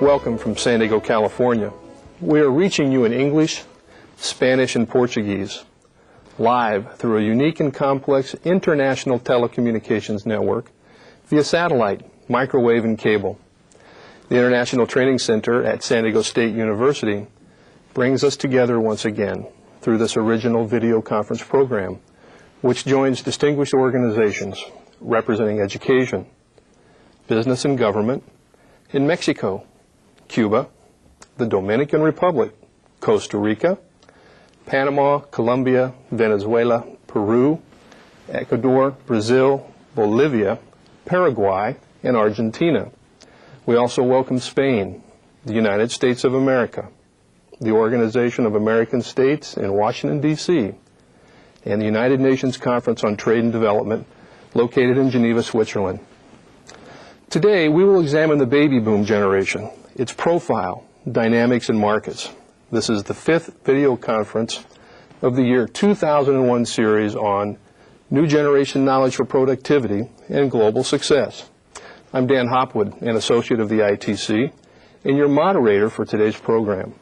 Welcome from San Diego, California. We are reaching you in English, Spanish, and Portuguese, live through a unique and complex international telecommunications network via satellite, microwave, and cable. The International Training Center at San Diego State University brings us together once again through this original video conference program, which joins distinguished organizations representing education, business and government in Mexico, Cuba, the Dominican Republic, Costa Rica, Panama, Colombia, Venezuela, Peru, Ecuador, Brazil, Bolivia, Paraguay, and Argentina. We also welcome Spain, the United States of America, the Organization of American States in Washington, D.C., and the United Nations Conference on Trade and Development located in Geneva, Switzerland. Today, we will examine the baby boom generation, its profile, dynamics, and markets. This is the 5th video conference of the year 2001 series on New Generation Knowledge for Productivity and Global Success. I'm Dan Hopwood, an associate of the ITC, and your moderator for today's program.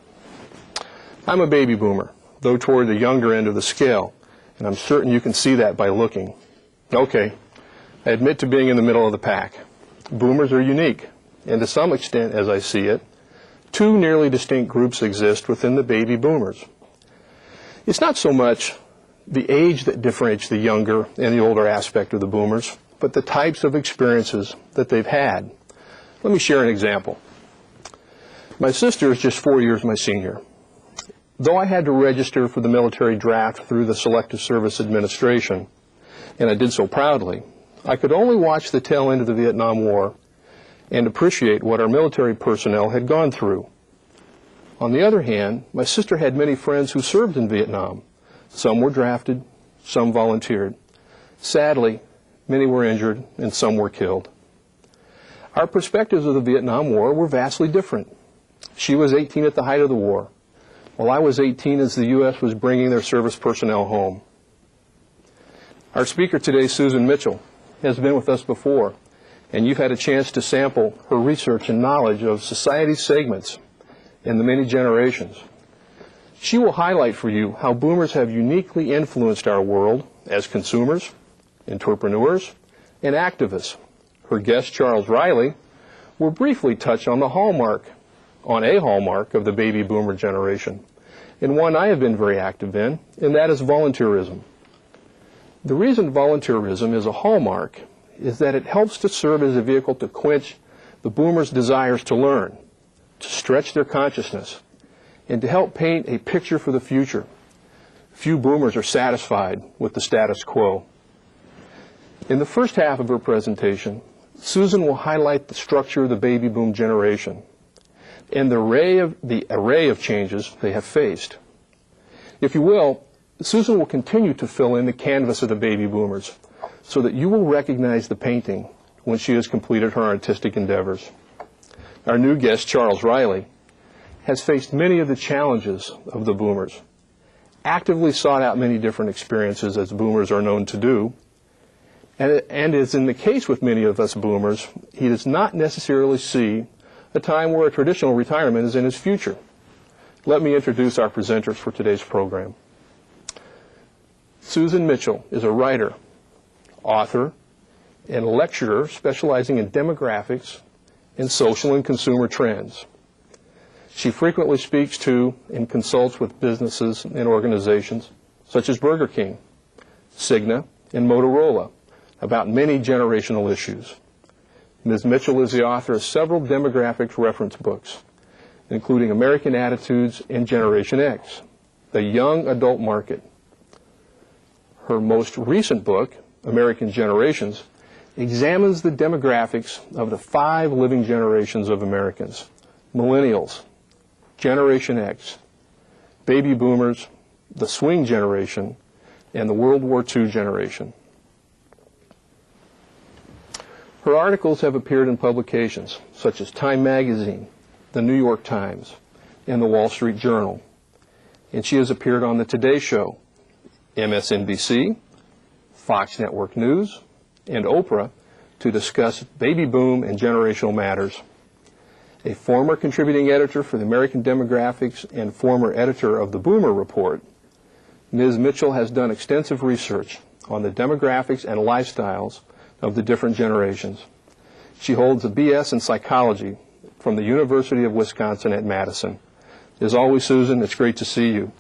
I'm a baby boomer, though toward the younger end of the scale, and I'm certain you can see that by looking. Okay, I admit to being in the middle of the pack. Boomers are unique, and to some extent, as I see it, two nearly distinct groups exist within the baby boomers. It's not so much the age that differentiates the younger and the older aspect of the boomers, but the types of experiences that they've had. Let me share an example. My sister is just 4 years my senior. Though I had to register for the military draft through the Selective Service Administration, and I did so proudly, I could only watch the tail end of the Vietnam War and appreciate what our military personnel had gone through. On the other hand, my sister had many friends who served in Vietnam. Some were drafted, some volunteered. Sadly, many were injured and some were killed. Our perspectives of the Vietnam War were vastly different. She was 18 at the height of the war, while I was 18 as the U.S. was bringing their service personnel home. Our speaker today, Susan Mitchell, has been with us before, and you've had a chance to sample her research and knowledge of society segments and the many generations. She will highlight for you how boomers have uniquely influenced our world as consumers, entrepreneurs, and activists. Her guest, Charles Reilly, will briefly touch on a hallmark of the baby boomer generation, and one I have been very active in, and that is volunteerism. The reason volunteerism is a hallmark is that it helps to serve as a vehicle to quench the boomers' desires to learn, to stretch their consciousness, and to help paint a picture for the future. Few boomers are satisfied with the status quo. In the first half of her presentation, Susan will highlight the structure of the baby boom generation and the array of changes they have faced. If you will, Susan will continue to fill in the canvas of the baby boomers so that you will recognize the painting when she has completed her artistic endeavors. Our new guest, Charles Reilly, has faced many of the challenges of the boomers, actively sought out many different experiences as boomers are known to do, and as in the case with many of us boomers, he does not necessarily see a time where a traditional retirement is in his future. Let me introduce our presenters for today's program. Susan Mitchell is a writer, author, and lecturer specializing in demographics and social and consumer trends. She frequently speaks to and consults with businesses and organizations such as Burger King, Cigna, and Motorola about many generational issues. Ms. Mitchell is the author of several demographics reference books, including American Attitudes and Generation X, The Young Adult Market. Her most recent book, American Generations, examines the demographics of the 5 living generations of Americans: millennials, Generation X, baby boomers, the swing generation, and the World War II generation. Her articles have appeared in publications such as Time Magazine, the New York Times, and the Wall Street Journal. And she has appeared on the Today Show, MSNBC, Fox Network News, and Oprah to discuss baby boom and generational matters. A former contributing editor for the American Demographics and former editor of the Boomer Report, Ms. Mitchell has done extensive research on the demographics and lifestyles of the different generations. She holds a BS in psychology from the University of Wisconsin at Madison. As always, Susan, it's great to see you.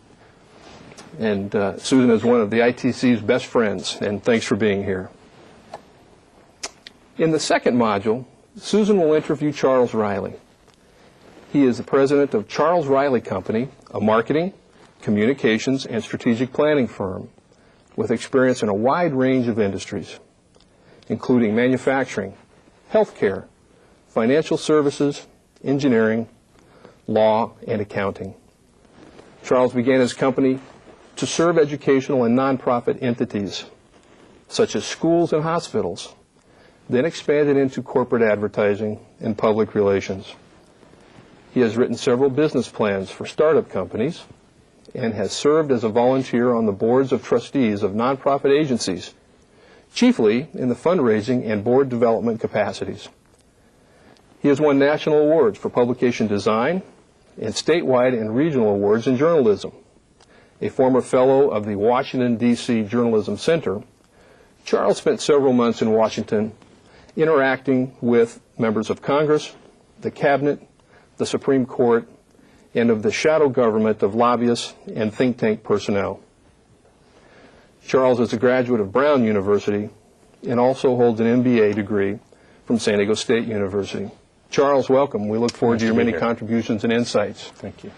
And Susan is one of the ITC's best friends, and thanks for being here. In the second module, Susan will interview Charles Reilly. He is the president of Charles Reilly Company, a marketing, communications, and strategic planning firm with experience in a wide range of industries, including manufacturing, healthcare, financial services, engineering, law, and accounting. Charles began his company to serve educational and nonprofit entities, such as schools and hospitals, then expanded into corporate advertising and public relations. He has written several business plans for startup companies and has served as a volunteer on the boards of trustees of nonprofit agencies, chiefly in the fundraising and board development capacities. He has won national awards for publication design and statewide and regional awards in journalism. A former fellow of the Washington, D.C. Journalism Center, Charles spent several months in Washington interacting with members of Congress, the Cabinet, the Supreme Court, and of the shadow government of lobbyists and think tank personnel. Charles is a graduate of Brown University and also holds an MBA degree from San Diego State University. Charles, welcome. We look forward to your many contributions and insights. Thank you.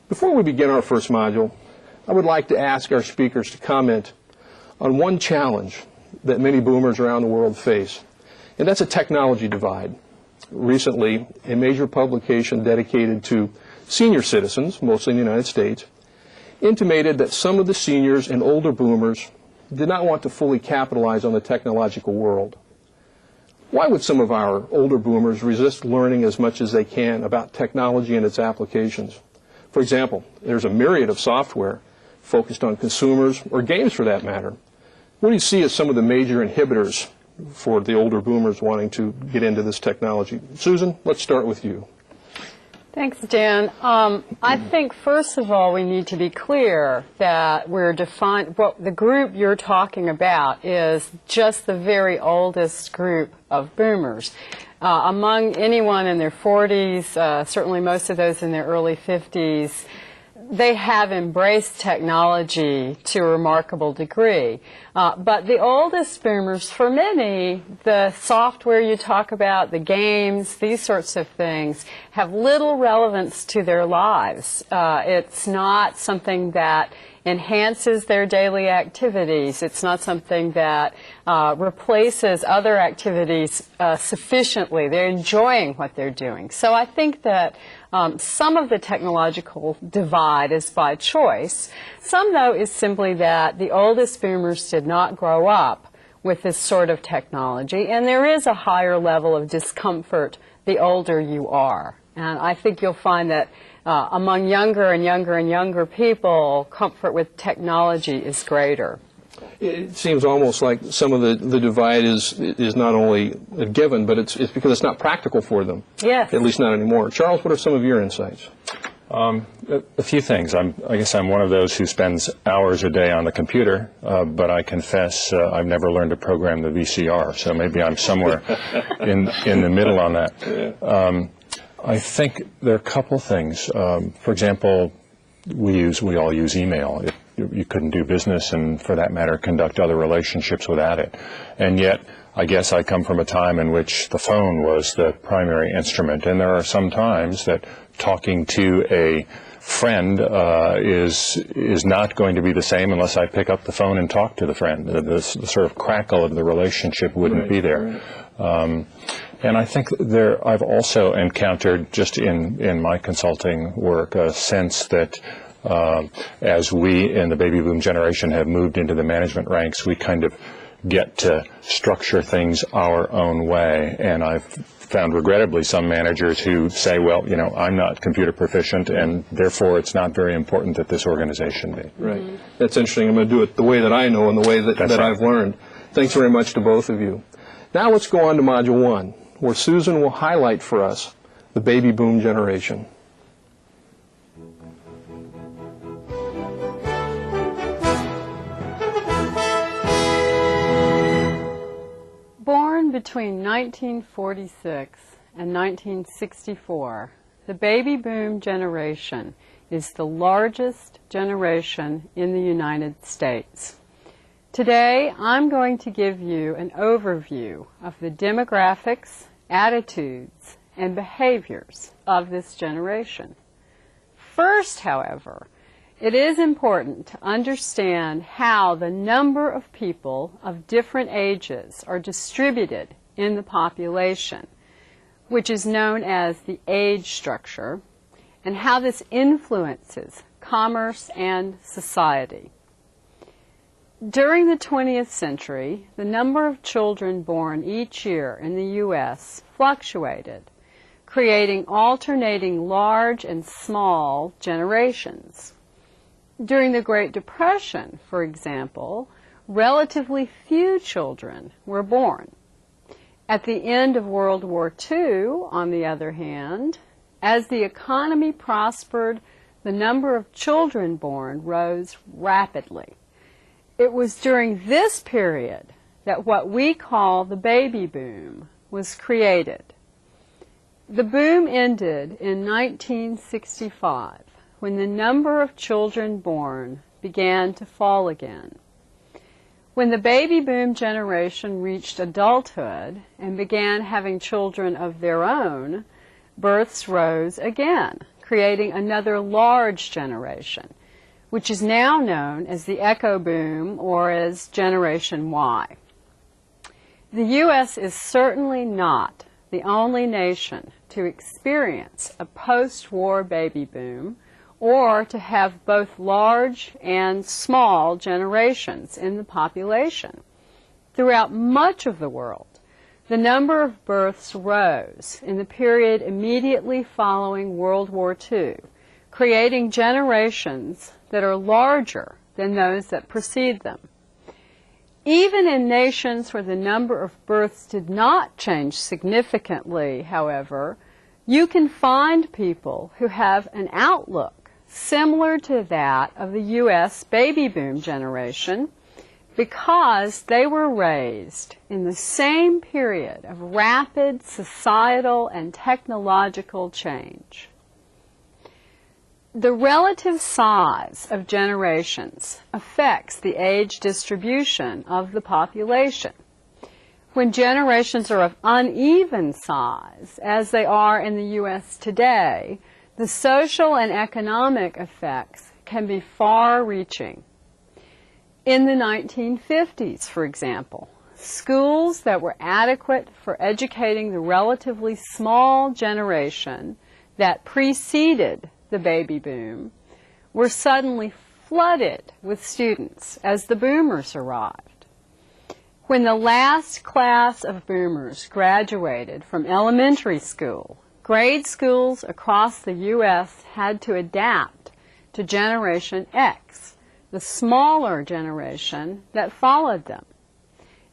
Before we begin our first module, I would like to ask our speakers to comment on one challenge that many boomers around the world face, and that's a technology divide. Recently, a major publication dedicated to senior citizens, mostly in the United States, intimated that some of the seniors and older boomers did not want to fully capitalize on the technological world. Why would some of our older boomers resist learning as much as they can about technology and its applications? For example, there's a myriad of software focused on consumers, or games for that matter. What do you see as some of the major inhibitors for the older boomers wanting to get into this technology? Susan, let's start with you. Thanks, Dan. I think, first of all, we need to be clear that we're defined, what the group you're talking about is just the very oldest group of boomers. Among anyone in their 40s, certainly most of those in their early 50s, they have embraced technology to a remarkable degree. But the oldest boomers, for many, the software you talk about, the games, these sorts of things, have little relevance to their lives. It's not something that enhances their daily activities. It's not something that replaces other activities sufficiently. They're enjoying what they're doing. So I think that some of the technological divide is by choice. Some, though, is simply that the oldest boomers did not grow up with this sort of technology, and there is a higher level of discomfort the older you are. And I think you'll find that among younger and younger and younger people, comfort with technology is greater. It seems almost like some of the divide is not only a given, but it's because it's not practical for them. Yes. At least not anymore. Charles, what are some of your insights? A few things. I guess I'm one of those who spends hours a day on the computer, but I confess I've never learned to program the VCR, so maybe I'm somewhere in the middle on that. Yeah. I think there are a couple things. For example, we all use email. You couldn't do business and, for that matter, conduct other relationships without it. And yet, I guess I come from a time in which the phone was the primary instrument, and there are some times that talking to a friend is not going to be the same unless I pick up the phone and talk to the friend. The sort of crackle of the relationship wouldn't be there. And I think I've also encountered, just in my consulting work, a sense that as we in the baby boom generation have moved into the management ranks, we kind of get to structure things our own way. And I've found, regrettably, some managers who say, well, you know, I'm not computer proficient, and therefore it's not very important that this organization be. Right. That's interesting. I'm going to do it the way that I know and the way that I've learned. Thanks very much to both of you. Now let's go on to Module 1, where Susan will highlight for us the baby boom generation. Born between 1946 and 1964, the baby boom generation is the largest generation in the United States. Today, I'm going to give you an overview of the demographics, attitudes, and behaviors of this generation. First, however, it is important to understand how the number of people of different ages are distributed in the population, which is known as the age structure, and how this influences commerce and society. During the 20th century, the number of children born each year in the U.S. fluctuated, creating alternating large and small generations. During the Great Depression, for example, relatively few children were born. At the end of World War II, on the other hand, as the economy prospered, the number of children born rose rapidly. It was during this period that what we call the baby boom was created. The boom ended in 1965, when the number of children born began to fall again. When the baby boom generation reached adulthood and began having children of their own, births rose again, creating another large generation, which is now known as the echo boom, or as Generation Y. The U.S. is certainly not the only nation to experience a post-war baby boom, or to have both large and small generations in the population. Throughout much of the world, the number of births rose in the period immediately following World War II, creating generations that are larger than those that precede them. Even in nations where the number of births did not change significantly, however, you can find people who have an outlook similar to that of the U.S. baby boom generation, because they were raised in the same period of rapid societal and technological change. The relative size of generations affects the age distribution of the population. When generations are of uneven size, as they are in the U.S. today, the social and economic effects can be far-reaching. In the 1950s, for example, schools that were adequate for educating the relatively small generation that preceded the baby boom were suddenly flooded with students as the boomers arrived. When the last class of boomers graduated from elementary school, grade schools across the U.S. had to adapt to Generation X, the smaller generation that followed them.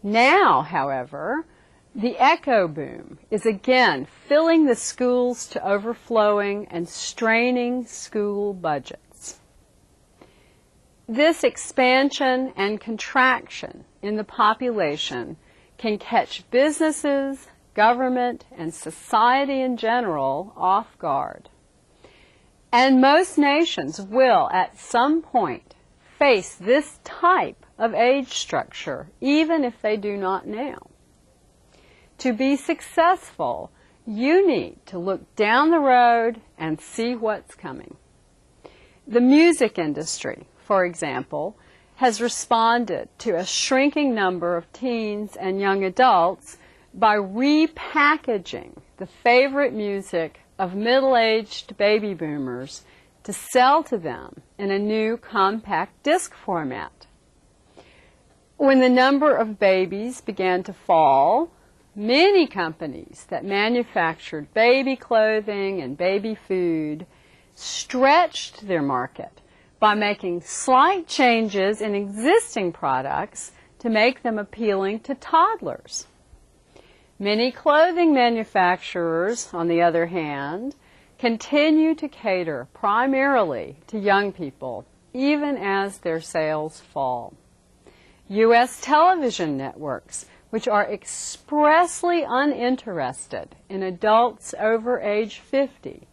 Now, however, the echo boom is again filling the schools to overflowing and straining school budgets. This expansion and contraction in the population can catch businesses, government, and society in general off guard. And most nations will, at some point, face this type of age structure, even if they do not now. To be successful, you need to look down the road and see what's coming. The music industry, for example, has responded to a shrinking number of teens and young adults by repackaging the favorite music of middle-aged baby boomers to sell to them in a new compact disc format. When the number of babies began to fall, many companies that manufactured baby clothing and baby food stretched their market by making slight changes in existing products to make them appealing to toddlers. Many clothing manufacturers, on the other hand, continue to cater primarily to young people, even as their sales fall. U.S. television networks, which are expressly uninterested in adults over age 50,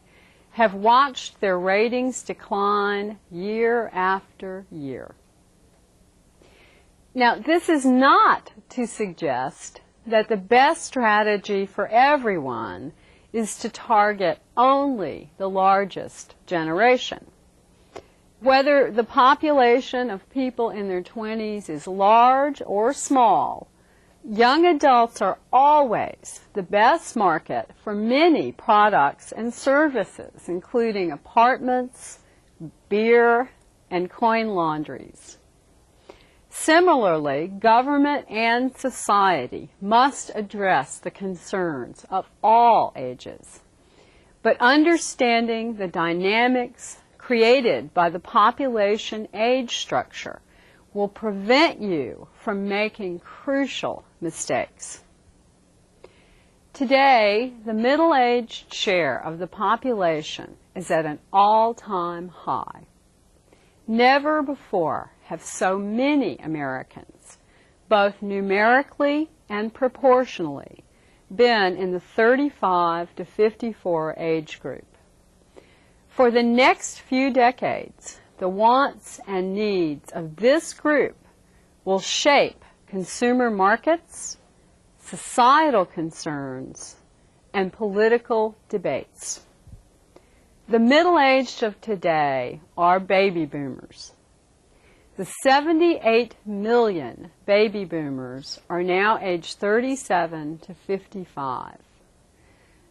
have watched their ratings decline year after year. Now, this is not to suggest that the best strategy for everyone is to target only the largest generation. Whether the population of people in their 20s is large or small, young adults are always the best market for many products and services, including apartments, beer, and coin laundries. Similarly, government and society must address the concerns of all ages. But understanding the dynamics created by the population age structure will prevent you from making crucial mistakes. Today, the middle-aged share of the population is at an all-time high. Never before have so many Americans, both numerically and proportionally, been in the 35 to 54 age group. For the next few decades, the wants and needs of this group will shape consumer markets, societal concerns, and political debates. The middle-aged of today are baby boomers. The 78 million baby boomers are now aged 37 to 55.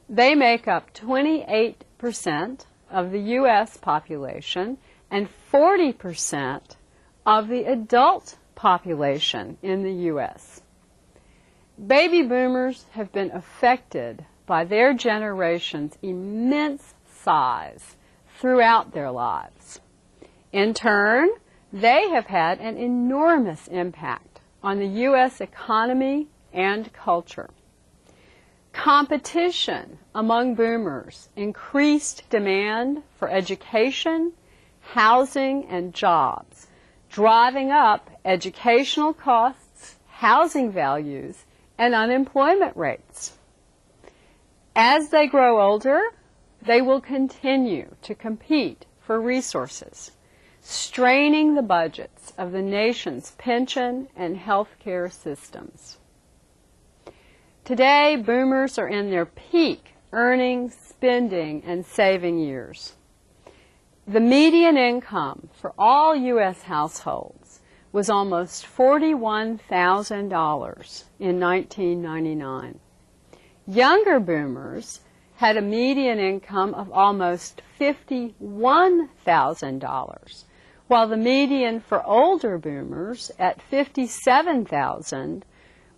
They make up 28% of the U.S. population and 40% of the adult population in the U.S. Baby boomers have been affected by their generation's immense size throughout their lives. In turn, they have had an enormous impact on the U.S. economy and culture. Competition among boomers increased demand for education, housing, and jobs, driving up educational costs, housing values, and unemployment rates. As they grow older, they will continue to compete for resources, straining the budgets of the nation's pension and health care systems. Today, boomers are in their peak earning, spending, and saving years. The median income for all U.S. households was almost $41,000 in 1999. Younger boomers had a median income of almost $51,000, while the median for older boomers at $57,000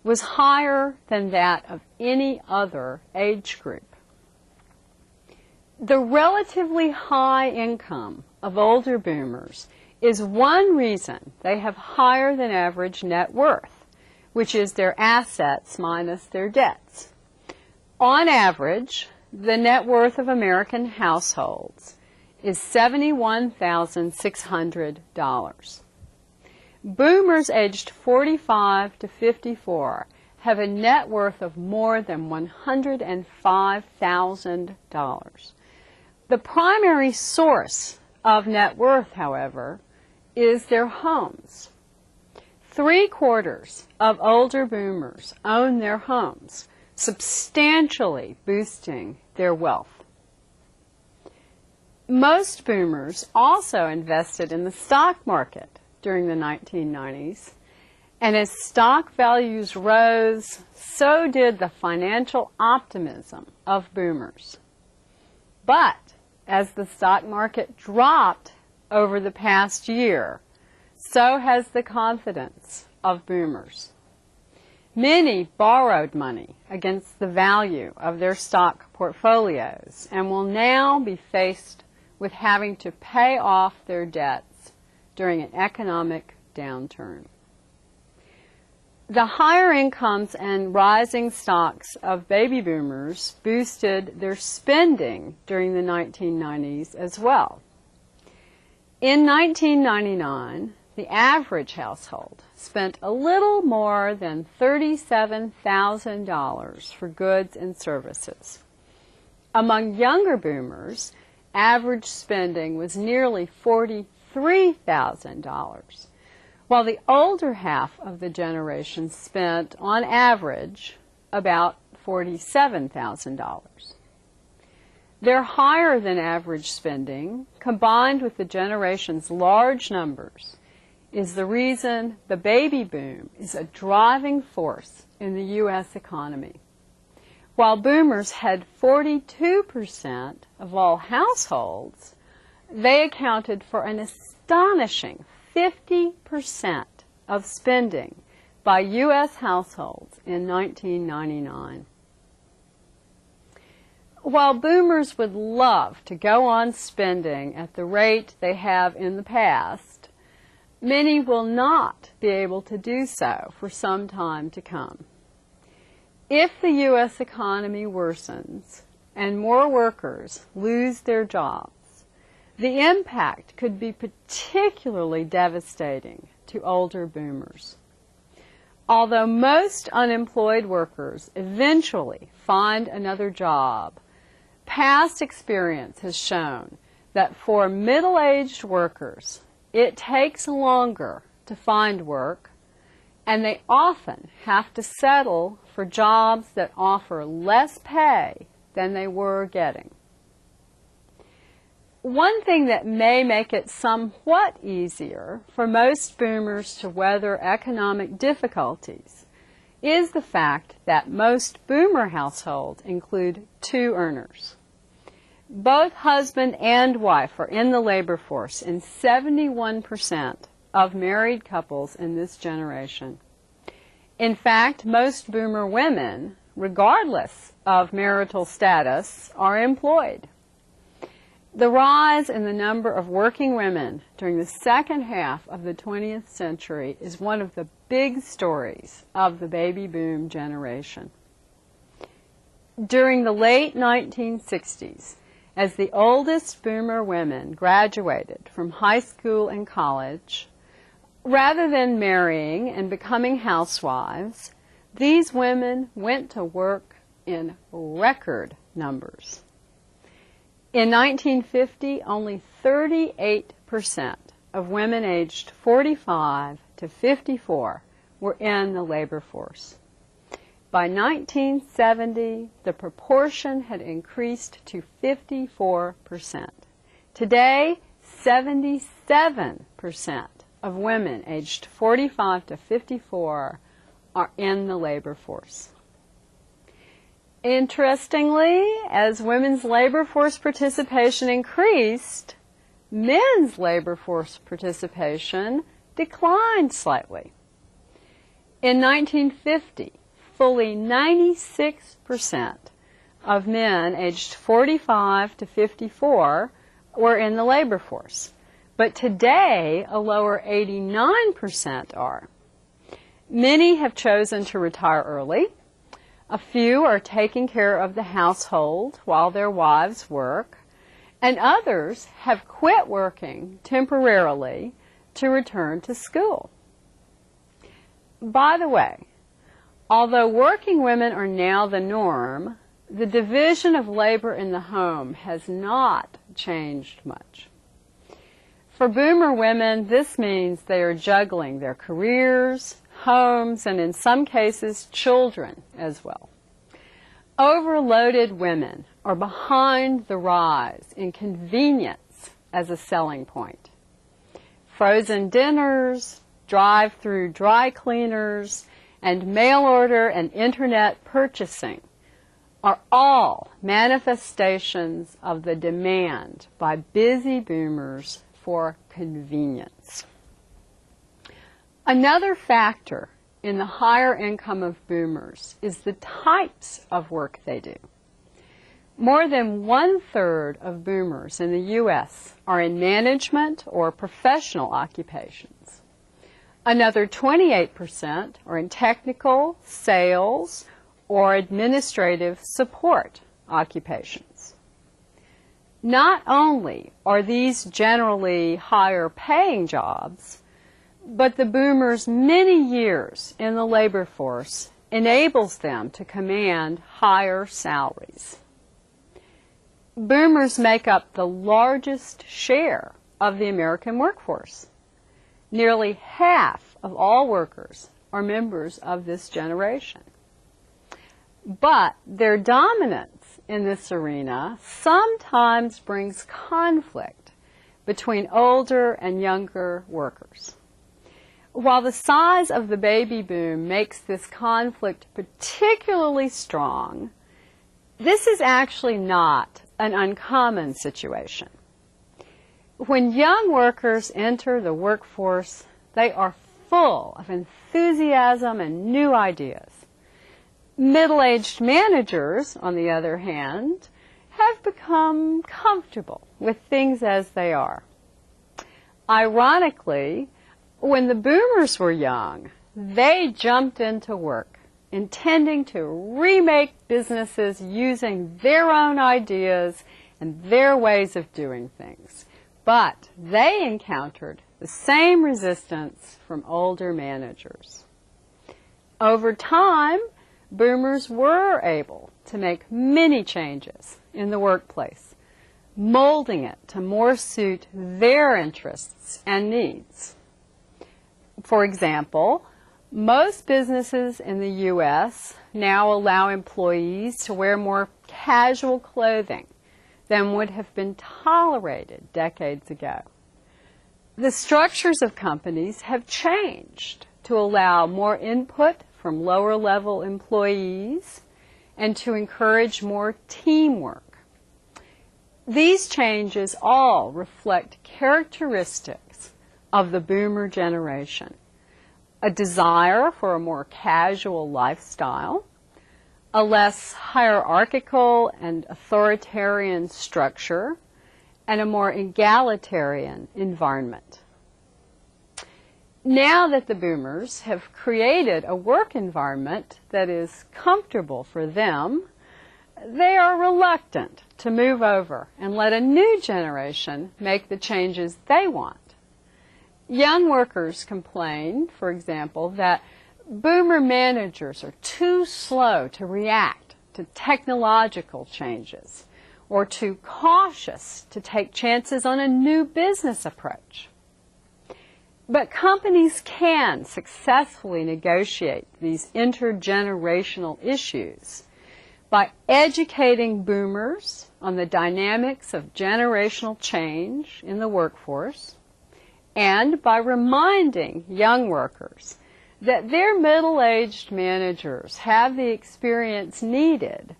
was higher than that of any other age group. The relatively high income of older boomers is one reason they have higher than average net worth, which is their assets minus their debts. On average, the net worth of American households is $71,600. Boomers aged 45 to 54 have a net worth of more than $105,000. The primary source of net worth, however, is their homes. 3/4 of older boomers own their homes, substantially boosting their wealth. Most boomers also invested in the stock market during the 1990s, and as stock values rose, so did the financial optimism of boomers. But as the stock market dropped over the past year, so has the confidence of boomers. Many borrowed money against the value of their stock portfolios and will now be faced with having to pay off their debts during an economic downturn. The higher incomes and rising stocks of baby boomers boosted their spending during the 1990s as well. In 1999, the average household spent a little more than $37,000 for goods and services. Among younger boomers, average spending was nearly $43,000, while the older half of the generation spent, on average, about $47,000. Their higher than average spending, combined with the generation's large numbers, is the reason the baby boom is a driving force in the U.S. economy. While boomers had 42% of all households, they accounted for an astonishing 50% of spending by U.S. households in 1999. While boomers would love to go on spending at the rate they have in the past, many will not be able to do so for some time to come. If the U.S. economy worsens and more workers lose their jobs, the impact could be particularly devastating to older boomers. Although most unemployed workers eventually find another job, past experience has shown that for middle-aged workers, it takes longer to find work, and they often have to settle for jobs that offer less pay than they were getting. One thing that may make it somewhat easier for most boomers to weather economic difficulties is the fact that most boomer households include two earners. Both husband and wife are in the labor force in 71% of married couples in this generation. In fact, most boomer women, regardless of marital status, are employed. The rise in the number of working women during the second half of the 20th century is one of the big stories of the baby boom generation. During the late 1960s, as the oldest boomer women graduated from high school and college, rather than marrying and becoming housewives, these women went to work in record numbers. In 1950, only 38% of women aged 45 to 54 were in the labor force. By 1970, the proportion had increased to 54%. Today, 77% of women aged 45 to 54 are in the labor force. Interestingly, as women's labor force participation increased, men's labor force participation declined slightly. In 1950, fully 96% of men aged 45 to 54 were in the labor force, but today a lower 89% are. Many have chosen to retire early. A few are taking care of the household while their wives work, and others have quit working temporarily to return to school. By the way, although working women are now the norm, the division of labor in the home has not changed much. For boomer women, this means they are juggling their careers, homes, and in some cases, children as well. Overloaded women are behind the rise in convenience as a selling point. Frozen dinners, drive-through dry cleaners, and mail order and internet purchasing are all manifestations of the demand by busy boomers for convenience. Another factor in the higher income of boomers is the types of work they do. More than 1/3 of boomers in the U.S. are in management or professional occupations. Another 28% are in technical, sales, or administrative support occupations. Not only are these generally higher paying jobs, but the boomers' many years in the labor force enables them to command higher salaries. Boomers make up the largest share of the American workforce. Nearly half of all workers are members of this generation. But their dominance in this arena sometimes brings conflict between older and younger workers. While the size of the baby boom makes this conflict particularly strong, this is actually not an uncommon situation. When young workers enter the workforce, they are full of enthusiasm and new ideas. Middle-aged managers, on the other hand, have become comfortable with things as they are. Ironically, when the boomers were young, they jumped into work, intending to remake businesses using their own ideas and their ways of doing things. But they encountered the same resistance from older managers. Over time, boomers were able to make many changes in the workplace, molding it to more suit their interests and needs. For example, most businesses in the U.S. now allow employees to wear more casual clothing than would have been tolerated decades ago. The structures of companies have changed to allow more input from lower-level employees and to encourage more teamwork. These changes all reflect characteristics of the boomer generation: a desire for a more casual lifestyle, a less hierarchical and authoritarian structure, and a more egalitarian environment. Now that the boomers have created a work environment that is comfortable for them, they are reluctant to move over and let a new generation make the changes they want. Young workers complain, for example, that boomer managers are too slow to react to technological changes or too cautious to take chances on a new business approach. But companies can successfully negotiate these intergenerational issues by educating boomers on the dynamics of generational change in the workforce, and by reminding young workers that their middle-aged managers have the experience needed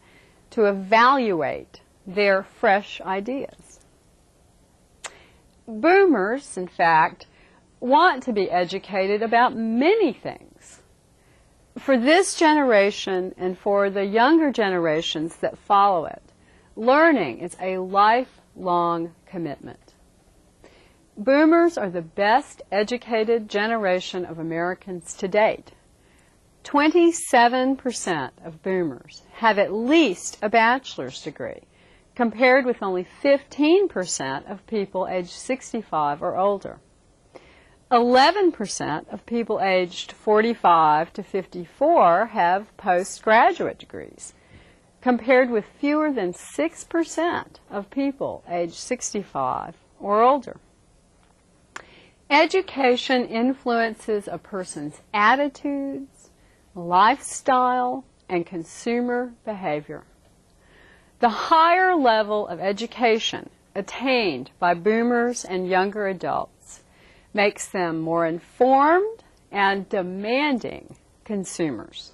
to evaluate their fresh ideas. Boomers, in fact, want to be educated about many things. For this generation and for the younger generations that follow it, learning is a lifelong commitment. Boomers are the best educated generation of Americans to date. 27% of boomers have at least a bachelor's degree, compared with only 15% of people aged 65 or older. 11% of people aged 45 to 54 have postgraduate degrees, compared with fewer than 6% of people aged 65 or older. Education influences a person's attitudes, lifestyle, and consumer behavior. The higher level of education attained by boomers and younger adults makes them more informed and demanding consumers.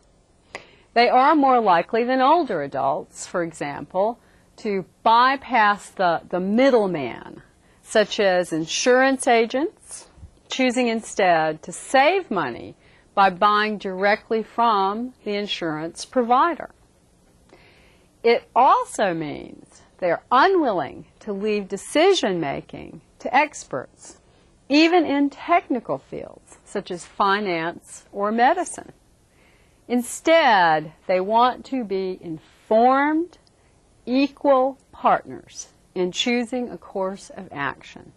They are more likely than older adults, for example, to bypass the middleman, such as insurance agents, choosing instead to save money by buying directly from the insurance provider. It also means they're unwilling to leave decision-making to experts, even in technical fields such as finance or medicine. Instead, they want to be informed, equal partners in choosing a course of action.